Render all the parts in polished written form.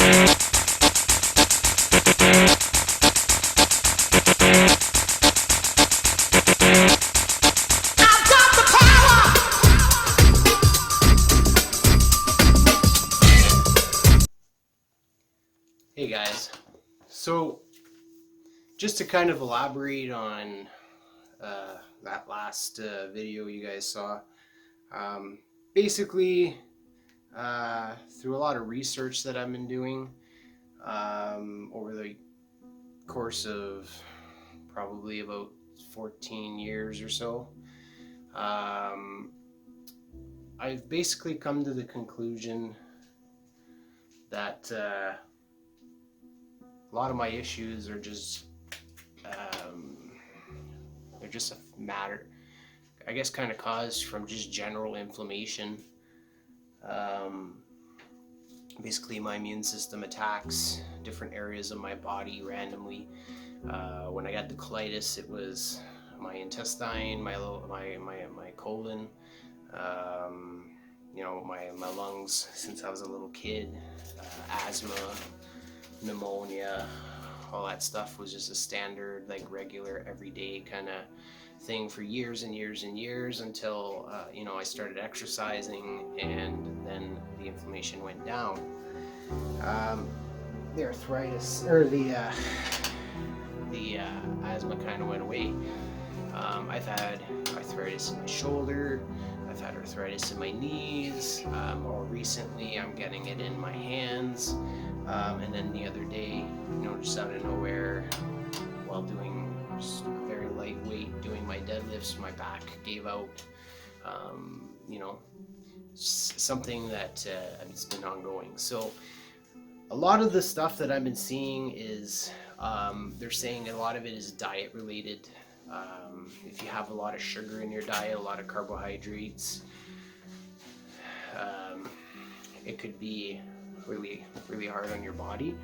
Hey guys, so just to kind of elaborate on that last video you guys saw, basically through a lot of research that I've been doing over the course of probably about 14 years or so, I've basically come to the conclusion that a lot of my issues are just they're just a matter, I guess, kind of caused from just general inflammation. Basically my immune system attacks different areas of my body randomly. When I got the colitis, it was my intestine, my colon, my lungs since I was a little kid, asthma, pneumonia, all that stuff was just a standard, like regular, everyday kind of thing for years and years and years until I started exercising, and then the inflammation went down. The arthritis or the asthma kind of went away. I've had arthritis in my shoulder. I've had arthritis in my knees. More recently, I'm getting it in my hands. And then the other day, just out of nowhere, while doing just very lightweight, doing my deadlifts, my back gave out. Something that has been ongoing. So a lot of the stuff that I've been seeing is they're saying a lot of it is diet related. If you have a lot of sugar in your diet, a lot of carbohydrates, it could be really, really hard on your body.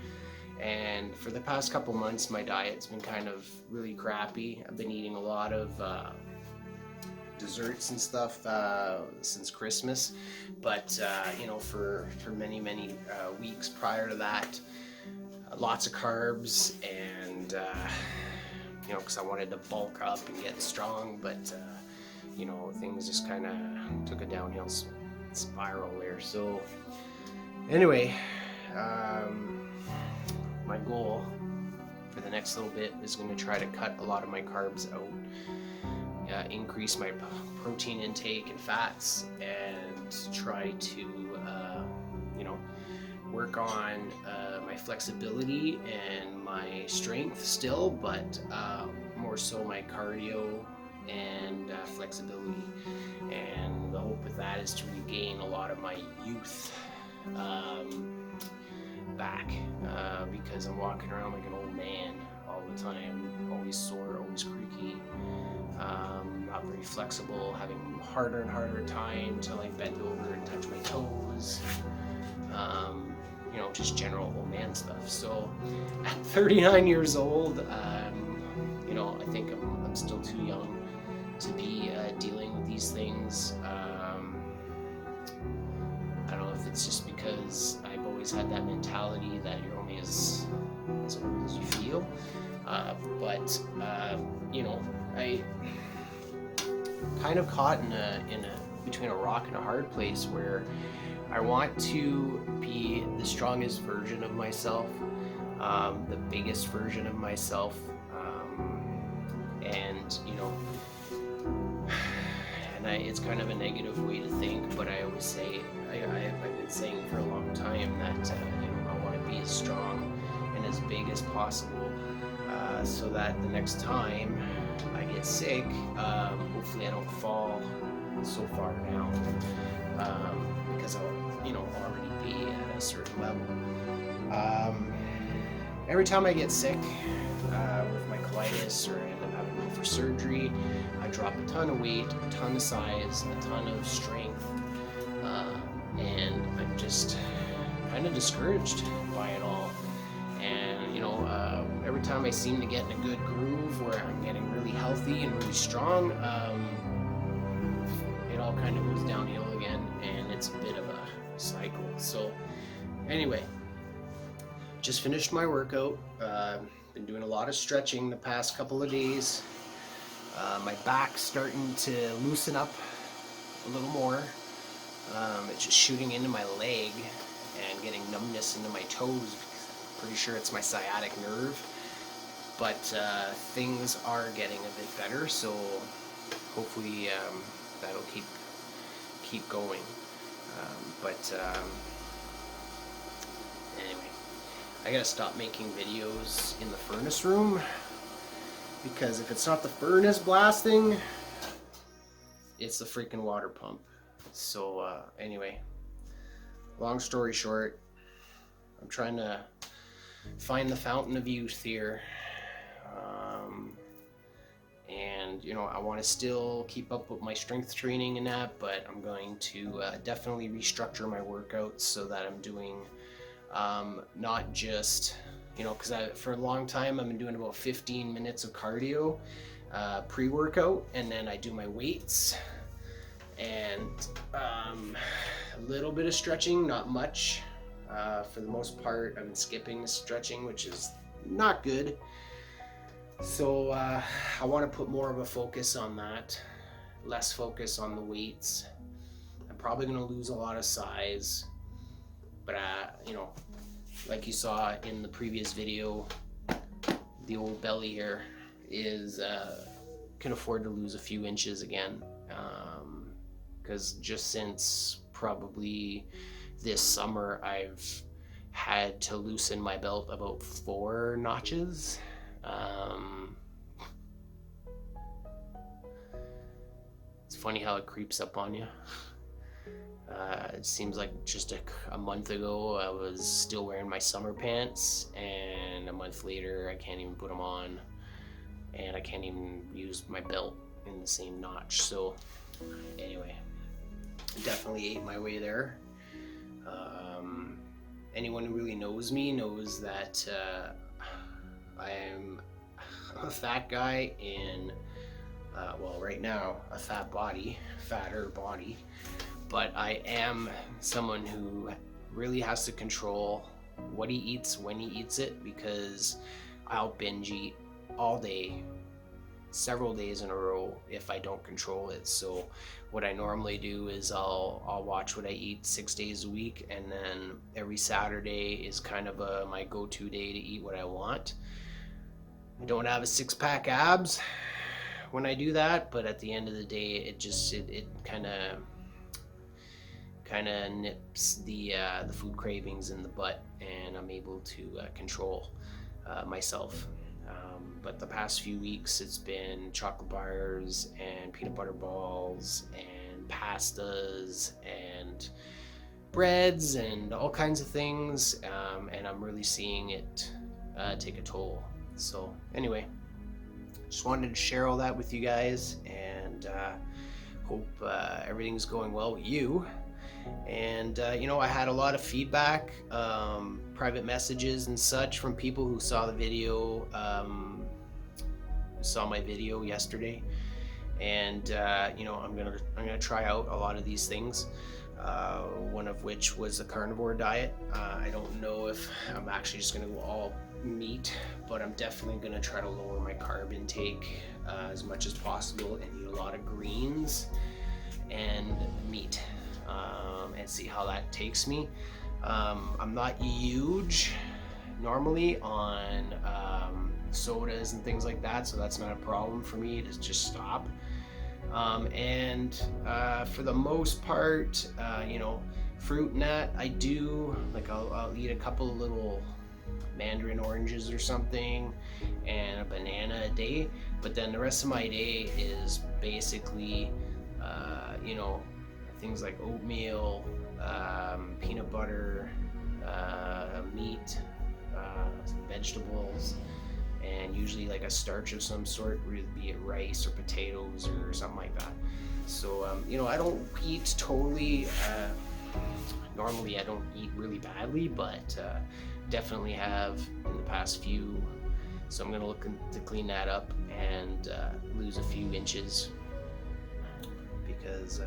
And for the past couple months, my diet's been kind of really crappy. I've been eating a lot of desserts and stuff since Christmas, but for many weeks prior to that, lots of carbs, and because I wanted to bulk up and get strong, but things just kind of took a downhill spiral there. So anyway, my goal for the next little bit is going to try to cut a lot of my carbs out, increase my protein intake and fats, and try to work on my flexibility and my strength still, but more so my cardio and flexibility. And the hope with that is to regain a lot of my youth back, because I'm walking around like an old man all the time, always sore, always creaky, not very flexible, having harder and harder time to like bend over and touch my toes, just general old man stuff. So at 39 years old, I think I'm still too young to be dealing with these things. I don't know if it's just because I've always had that mentality that you're only as old as you feel, but I kind of caught in between a rock and a hard place where I want to be the strongest version of myself, the biggest version of myself, it's kind of a negative way to think, but I always say, I've been saying for a long time that I want to be as strong and as big as possible, so that the next time I get sick, hopefully I don't fall so far now, because I'll already be at a certain level. Every time I get sick with my colitis, or end up having to go for surgery, I drop a ton of weight, a ton of size, a ton of strength, and I'm just kind of discouraged by it all. And every time I seem to get in a good groove where I'm getting really healthy and really strong, it all kind of goes downhill again, and it's a bit of a cycle. So anyway, just finished my workout. Been doing a lot of stretching the past couple of days. My back's starting to loosen up a little more. It's just shooting into my leg and getting numbness into my toes. I'm pretty sure it's my sciatic nerve. But things are getting a bit better, so hopefully that'll keep going. Anyway, I gotta stop making videos in the furnace room, because if it's not the furnace blasting, it's the freaking water pump. So anyway, long story short, I'm trying to find the fountain of youth here. And you know, I want to still keep up with my strength training and that, but I'm going to definitely restructure my workouts so that I'm doing not just, you know, because for a long time I've been doing about 15 minutes of cardio pre-workout, and then I do my weights and a little bit of stretching, not much. For the most part I've been skipping the stretching, which is not good. So I want to put more of a focus on that, less focus on the weights. I'm probably going to lose a lot of size, but you know, like you saw in the previous video, the old belly here is can afford to lose a few inches again, because just since probably this summer I've had to loosen my belt about 4 notches. It's funny how it creeps up on you. It seems like just a month ago I was still wearing my summer pants, and a month later I can't even put them on, and I can't even use my belt in the same notch. So anyway, definitely ate my way there. Anyone who really knows me knows that I'm a fat guy in, well, right now, a fatter body, but I am someone who really has to control what he eats, when he eats it, because I'll binge eat all day, several days in a row, if I don't control it. So what I normally do is I'll watch what I eat 6 days a week, and then every Saturday is kind of my go-to day to eat what I want. I don't have a 6-pack abs when I do that, but at the end of the day, it kind of nips the food cravings in the butt, and I'm able to control myself. But the past few weeks, it's been chocolate bars and peanut butter balls and pastas and breads and all kinds of things, and I'm really seeing it take a toll. So anyway, just wanted to share all that with you guys, and hope everything's going well with you. And you know, I had a lot of feedback, private messages and such, from people who saw the video, saw my video yesterday, and you know, I'm gonna try out a lot of these things. One of which was the carnivore diet. I don't know if I'm actually just gonna go all meat, but I'm definitely gonna try to lower my carb intake as much as possible, and eat a lot of greens and meat, and see how that takes me. I'm not huge normally on sodas and things like that, so that's not a problem for me to just stop. And for the most part, you know, fruit and that, I do, like, I'll eat a couple of little mandarin oranges or something and a banana a day, but then the rest of my day is basically you know, things like oatmeal, peanut butter, meat, some vegetables, and usually like a starch of some sort, be it rice or potatoes or something like that. So you know, I don't eat totally, normally I don't eat really badly, but definitely have in the past few, so I'm going to look to clean that up and lose a few inches, because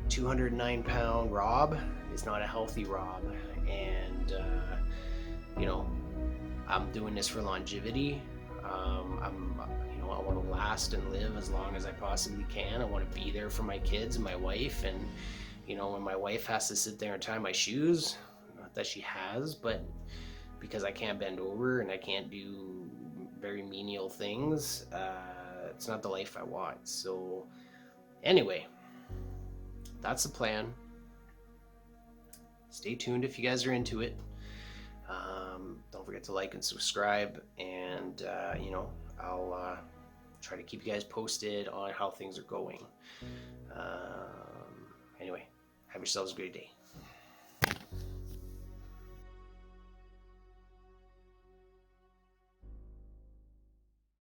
209-pound Rob is not a healthy Rob, and you know, I'm doing this for longevity. I want to last and live as long as I possibly can. I want to be there for my kids and my wife. And, when my wife has to sit there and tie my shoes, not that she has, but because I can't bend over and I can't do very menial things, it's not the life I want. So, anyway, that's the plan. Stay tuned if you guys are into it. Don't forget to like and subscribe, and I'll try to keep you guys posted on how things are going. Anyway, have yourselves a great day.